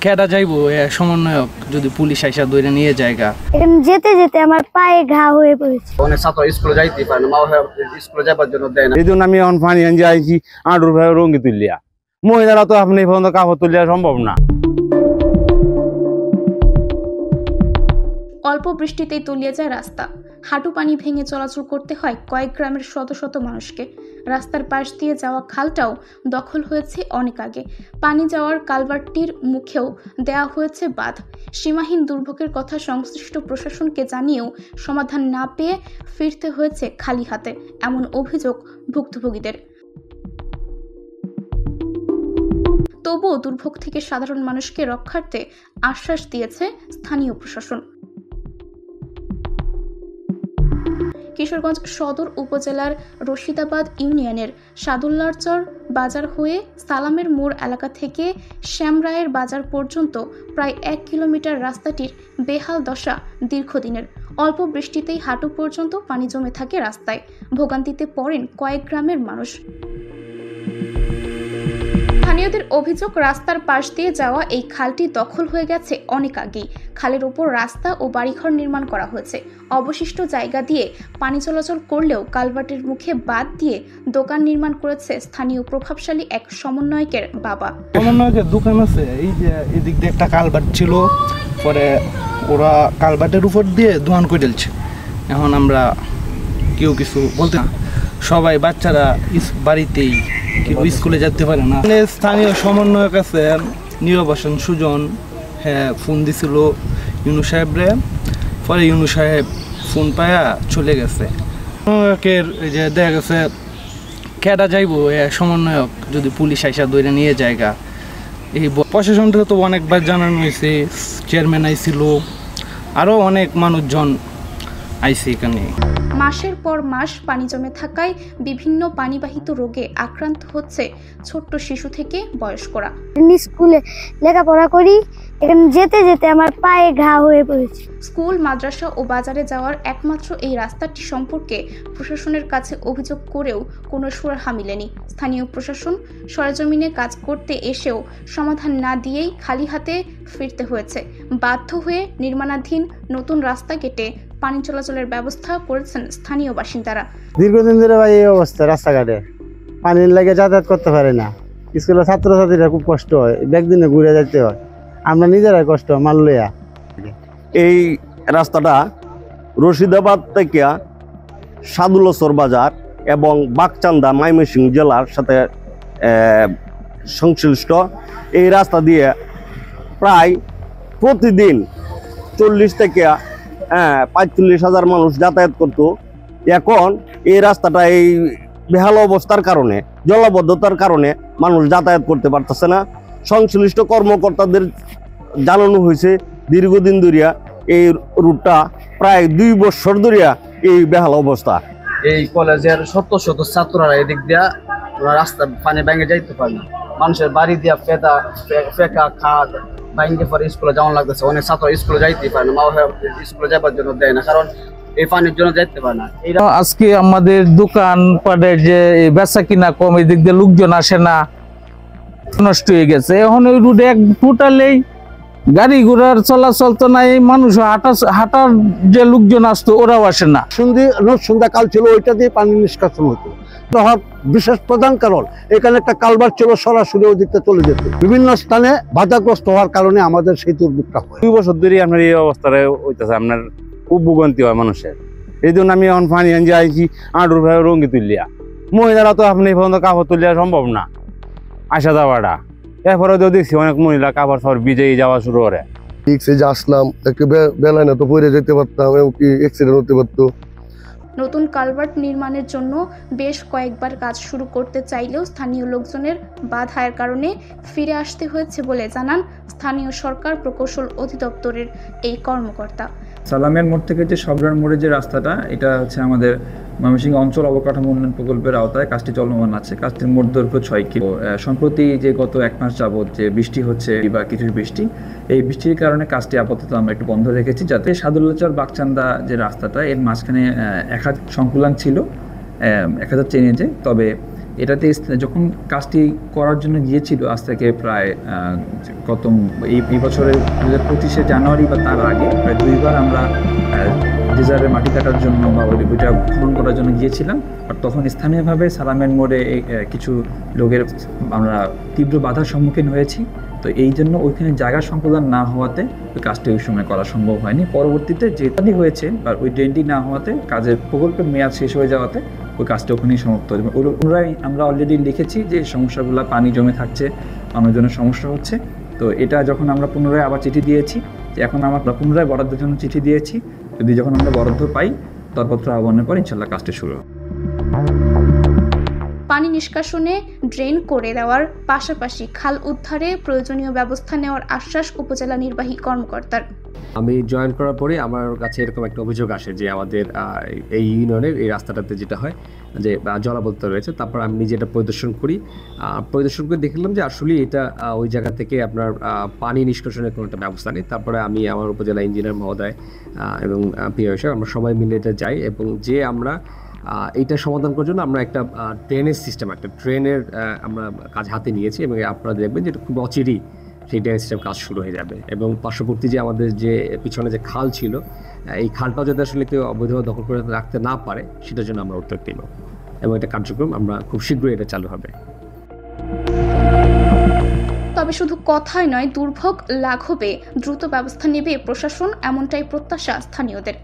কেডা যাইবো সমন্বয়ক যদি পুলিশ আইসা ধরে নিয়ে জায়গা এখানে যেতে যেতে আমার পায়ে ঘা হয়ে পড়েছে। অনেক ছাত্র স্কুলে যাইতে পারে না, মা বাবা স্কুলে যাবার জন্য দেয় না। এই জন্য আমি এখন পানি আনছি আইছি আঁটুর ভাই রঙ্গি তুলিয়া। মহিলারা তো আপনি এই পর্যন্ত কাপড় তুলিয়া সম্ভব না। অল্প বৃষ্টিতেই তলিয়ে যায় রাস্তা, হাঁটু পানি ভেঙে চলাচল করতে হয় কয়েক গ্রামের শত শত মানুষকে। রাস্তার পাশ দিয়ে যাওয়া খালটাও দখল হয়েছে অনেক আগে। পানি যাওয়ার কালভার্টটির মুখেও দেয়া হয়েছে বাঁধ। সীমাহীন দুর্ভোগের কথা সংশ্লিষ্ট প্রশাসনকে জানিয়েও সমাধান না পেয়ে ফিরতে হয়েছে খালি হাতে, এমন অভিযোগ ভুক্তভোগীদের। তবুও দুর্ভোগ থেকে সাধারণ মানুষকে রক্ষার্থে আশ্বাস দিয়েছে স্থানীয় প্রশাসন। কিশোরগঞ্জ সদর উপজেলার রশিদাবাদ ইউনিয়নের সাদুল্লারচর বাজার হয়ে সালামের মোড় এলাকা থেকে শ্যামরায়ের বাজার পর্যন্ত প্রায় 1 কিলোমিটার রাস্তাটির বেহাল দশা দীর্ঘদিনের। অল্প বৃষ্টিতেই হাঁটু পর্যন্ত পানি জমে থাকে রাস্তায়। ভোগান্তিতে পড়েন কয়েক গ্রামের মানুষ। স্থানীয়দের অভিযোগ, রাস্তার পাশ দিয়ে যাওয়া এই খালটি দখল হয়ে গেছে অনেক আগেই। খালের ওপর রাস্তা ও বাড়িঘর নির্মাণ করা হয়েছে। অবশিষ্ট জায়গা দিয়ে পানি চলাচল করলেও কালভার্টের মুখে বাঁধ দিয়ে দোকান নির্মাণ করেছে স্থানীয় প্রভাবশালী এক সমন্বয়কের বাবা। সমন্বয়কের দোকান আছে, এই যে এদিক দিয়ে একটা কালভার্ট ছিল, পরে ওরা কালভার্টের উপর দিয়ে দোকান করে দিচ্ছে। এখন আমরা কেউ কিছু বলতে না, সবাই বাচ্চারা বাড়িতেই, কেউ স্কুলে যেতে পারে না। স্থানীয় সমন্বয়ক আছে নিরবাসন সুজন, হ্যাঁ ফোন দিছিল ইউনু সাহেবরে, পরে ইউনু সাহেব ফোন পায়া চলে গেছে। সমন্বয়কের এই যে দেখা গেছে কেডা যাইবো সমন্বয়ক যদি পুলিশ আইসা ধরে নিয়ে জায়গা। এই প্রশাসন থেকে তো অনেকবার জানানো হয়েছে, চেয়ারম্যান আইছিল, আরও অনেক মানুষজন আইছে এখানে। মাসের পর মাস পানি জমে থাকায় বিভিন্ন পানিবাহিত রোগে আক্রান্ত হচ্ছে ছোট্ট শিশু থেকে বয়স্করা। স্কুলে লেখাপড়া করি, এখানে যেতে যেতে আমার পায়ে ঘা হয়ে পড়েছে। স্কুল, মাদ্রাসা ও বাজারে যাওয়ার একমাত্র এই রাস্তাটি সম্পর্কে প্রশাসনের কাছে অভিযোগ করেও কোনো সুরাহা মেলেনি। স্থানীয় প্রশাসন সরেজমিনে কাজ করতে এসেও সমাধান না দিয়েই খালি হাতে ফিরতে হয়েছে। বাধ্য হয়ে নির্মাণাধীন নতুন রাস্তা কেটে পানি চলাচলের ব্যবস্থা করেছেন স্থানীয় বাসিন্দারা। দীর্ঘদিন ধরে ভাই এই অবস্থা, রাস্তাঘাটে পানির লাগে যাতায়াত করতে পারে না। স্কুলের ছাত্রছাত্রীরা খুব কষ্ট হয়, ব্যাগদিনে ঘুরে যেতে হয়, আমরা নিজেরাই কষ্ট মাল লইয়া। এই রাস্তাটা রশিদাবাদ থেকে সাদুল্লাচর বাজার এবং বাগচান্দা ময়মনসিংহ জেলার সাথে সংশ্লিষ্ট। এই রাস্তা দিয়ে প্রায় প্রতিদিন 40 থেকে 45,000 মানুষ যাতায়াত করত। এখন এই রাস্তাটা এই বেহাল অবস্থার কারণে, জলাবদ্ধতার কারণে মানুষ যাতায়াত করতে পারতেছে না। সংশ্লিষ্ট কর্মকর্তাদের জানানো হয়েছে দীর্ঘদিন ধরিয়া এই রুটটা প্রায় 2 বছর ধরিয়া এই বেহাল অবস্থা। এই কলেজের শত শত ছাত্ররা এদিক দিয়া রাস্তা পানি ভেঙে যাইতে পারে না। মানুষের বাড়ি দিয়া ফেকা খাদ ভাঙে পরে স্কুলে যাওয়া লাগতেছে। অনেক ছাত্র স্কুলে যাইতে পারে না, মা বাবা স্কুলে যাবার জন্য দেয় না, কারণ এই পানির জন্য যাইতে পারে না। আজকে আমাদের দোকান পাটের যে বেচা কিনা কম, এদিক দিয়ে লোকজন আসে না, নষ্ট হয়ে গেছে। এখন ওই রুটে এক টোটালেই গাড়ি ঘোড়ার চলাচল তো নাই, মানুষ হাঁটার যে লোকজন আসতো ওরাও আসে না। সন্ধ্যা কাল ছিল, ওইটা দিয়ে পানি নিষ্কাশন হতো। বিশেষ প্রধান কারণ এখানে একটা কালভার্ট ছিল, সরাসরি ওই দিকটা চলে যেত। বিভিন্ন স্থানে বাধাগ্রস্ত হওয়ার কারণে আমাদের সেই দুর্ভোগটা হয়। 2 বছর ধরে আপনার এই অবস্থাটা হইতেছে, আপনার খুব ভোগান্তি হয় মানুষের। এই জন্য আমি এখন পানি আনছি আইছি আঁটুর ভাই রঙ্গি তুলিয়া। মহিলারা তো আপনি এই পর্যন্ত কাপড় তুলিয়া সম্ভব না আসা যাওয়াটা। এরপরে তো দেখছি অনেক মহিলা কাপড় সব ভিজে যাওয়া শুরু করে। রিক্সে যে আসলাম, একটু বেলায় না তো পড়ে যেতে পারতাম, এমনকি অ্যাক্সিডেন্ট হতে পারতো। নতুন কালভার্ট নির্মাণের জন্য বেশ কয়েকবার কাজ শুরু করতে চাইলেও স্থানীয় লোকজনের বাধার কারণে ফিরে আসতে হয়েছে বলে জানান স্থানীয় সরকার প্রকৌশল অধিদপ্তরের এই কর্মকর্তা। সালামের মোড় থেকে যে সবরার মোড়ে যে রাস্তাটা, এটা হচ্ছে আমাদের ময়মনসিংহ অঞ্চল অবকাঠামো উন্নয়ন প্রকল্পের আওতায় কাজটি চলমান আছে। কাজটির মোট দৈর্ঘ্য 6 কিলো। সম্প্রতি যে গত 1 মাস যাবৎ যে বৃষ্টি হচ্ছে বা কিছু বৃষ্টি, এই বৃষ্টির কারণে কাজটি আপাতত আমরা একটু বন্ধ রেখেছি, যাতে সাদুল্লাচর বাগচান্দা যে রাস্তাটা, এর মাঝখানে 1000 সংকুলান ছিল, 1000 চেনে যায়। তবে এটাতে যখন কাজটি করার জন্য গিয়েছিল আজ থেকে প্রায় গত এই বছরের 2025 জানুয়ারি বা তার আগে প্রায় 2বার আমরা ডিজারের মাটি কাটার জন্য বা ওইটা খনন করার জন্য গিয়েছিলাম। আর তখন স্থানীয়ভাবে সালামের মোড়ে কিছু লোকের আমরা তীব্র বাধার সম্মুখীন হয়েছি। তো এই জন্য ওইখানে জায়গা সম্প্রদান না হওয়াতে ওই কাজটি ওই সময় করা সম্ভব হয়নি। পরবর্তীতে যেটাই হয়েছে বা ওই ড্রেনটি না হওয়াতে কাজের প্রকল্পের মেয়াদ শেষ হয়ে যাওয়াতে ওই কাজটা ওখানেই সমাপ্ত হয়েছে। ওরাই আমরা অলরেডি লিখেছি যে সমস্যাগুলো পানি জমে থাকছে, মানুষজনের সমস্যা হচ্ছে। তো এটা যখন আমরা পুনরায় আবার চিঠি দিয়েছি যে এখন আমরা পুনরায় বরাদ্দের জন্য চিঠি দিয়েছি, যদি যখন আমরা বরাদ্দ পাই দরপত্র আহ্বানের পর ইনশাল্লাহ কাজটি শুরু হবে। পানি নিষ্কাশনে ড্রেন করে দেওয়ার পাশাপাশি খাল উদ্ধারে প্রয়োজনীয় ব্যবস্থা নেওয়ার আশ্বাস উপজেলা নির্বাহী কর্মকর্তার। আমি জয়েন করার পরে আমার কাছে এরকম একটা অভিযোগ আসে যে আমাদের এই ইউনিয়নের এই রাস্তাটাতে যেটা হয় যে জলাবদ্ধতা রয়েছে। তারপর আমি নিজে এটা পরিদর্শন করে দেখলাম যে আসলে এটা ওই জায়গা থেকে আপনার পানি নিষ্কাশনের কোনো একটা ব্যবস্থা নেই। তারপরে আমি আমার উপজেলা ইঞ্জিনিয়ার মহোদয় এবং পিও সাহেব আমরা সবাই মিলে এটা যাই এবং যে আমরা এইটা সমাধান করার জন্য আমরা একটা ড্রেনেজ সিস্টেম, একটা ড্রেনের আমরা কাজ হাতে নিয়েছি এবং আপনারা দেখবেন যে এটা খুব অচিরেই সেই ড্রেনেজ সিস্টেম কাজ শুরু হয়ে যাবে। এবং পার্শ্ববর্তী যে আমাদের যে পিছনে যে খাল ছিল, এই খালটাও যাতে আসলে কেউ অবৈধভাবে দখল করে রাখতে না পারে সেটার জন্য আমরা উদ্যোগ নিব এবং এটা কার্যক্রম আমরা খুব শীঘ্রই এটা চালু হবে। তবে শুধু কথাই নয়, দুর্ভোগ লাঘবে দ্রুত ব্যবস্থা নেবে প্রশাসন, এমনটাই প্রত্যাশা স্থানীয়দের।